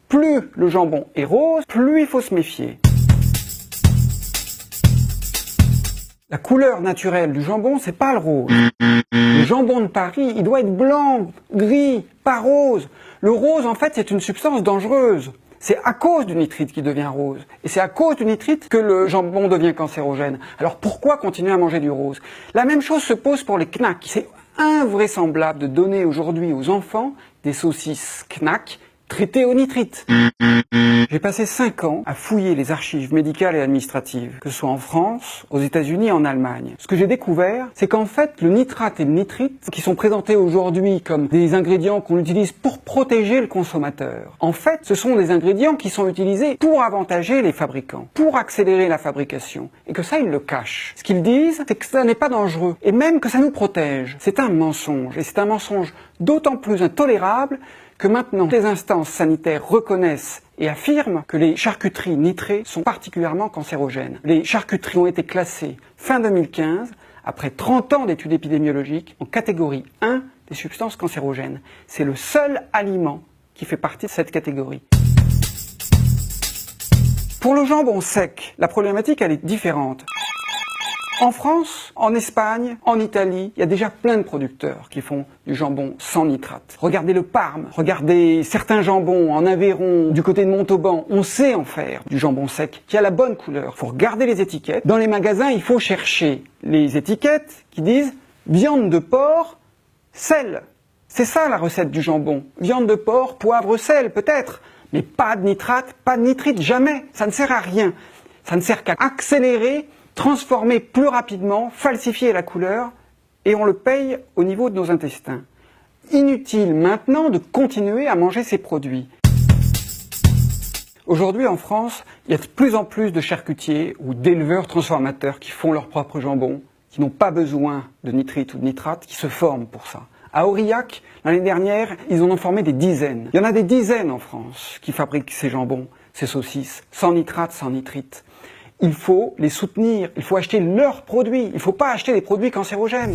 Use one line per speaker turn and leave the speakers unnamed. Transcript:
Plus le jambon est rose, plus il faut se méfier. La couleur naturelle du jambon, c'est pas le rose. Le jambon de Paris, il doit être blanc, gris, pas rose. Le rose, en fait, c'est une substance dangereuse. C'est à cause du nitrite qu'il devient rose. Et c'est à cause du nitrite que le jambon devient cancérogène. Alors pourquoi continuer à manger du rose? La même chose se pose pour les knacks. C'est invraisemblable de donner aujourd'hui aux enfants des saucisses knacks traitées au nitrite. J'ai passé 5 ans à fouiller les archives médicales et administratives, que ce soit en France, aux États-Unis et en Allemagne. Ce que j'ai découvert, c'est qu'en fait, le nitrate et le nitrite, qui sont présentés aujourd'hui comme des ingrédients qu'on utilise pour protéger le consommateur, en fait, ce sont des ingrédients qui sont utilisés pour avantager les fabricants, pour accélérer la fabrication, et que ça, ils le cachent. Ce qu'ils disent, c'est que ça n'est pas dangereux, et même que ça nous protège. C'est un mensonge, et c'est un mensonge d'autant plus intolérable que maintenant, les instances sanitaires reconnaissent et affirment que les charcuteries nitrées sont particulièrement cancérogènes. Les charcuteries ont été classées fin 2015, après 30 ans d'études épidémiologiques, en catégorie 1 des substances cancérogènes. C'est le seul aliment qui fait partie de cette catégorie. Pour le jambon sec, la problématique elle est différente. En France, en Espagne, en Italie, il y a déjà plein de producteurs qui font du jambon sans nitrate. Regardez le Parme, regardez certains jambons en Aveyron, du côté de Montauban, on sait en faire du jambon sec qui a la bonne couleur. Il faut regarder les étiquettes. Dans les magasins, il faut chercher les étiquettes qui disent viande de porc, sel. C'est ça la recette du jambon. Viande de porc, poivre, sel peut-être, mais pas de nitrate, pas de nitrite, jamais. Ça ne sert à rien. Ça ne sert qu'à accélérer, transformer plus rapidement, falsifier la couleur, et on le paye au niveau de nos intestins. Inutile maintenant de continuer à manger ces produits. Aujourd'hui en France, il y a de plus en plus de charcutiers ou d'éleveurs transformateurs qui font leur propre jambon, qui n'ont pas besoin de nitrite ou de nitrate, qui se forment pour ça. À Aurillac, l'année dernière, ils en ont formé des dizaines. Il y en a des dizaines en France qui fabriquent ces jambons, ces saucisses, sans nitrate, sans nitrite. Il faut les soutenir, il faut acheter leurs produits, il ne faut pas acheter des produits cancérogènes.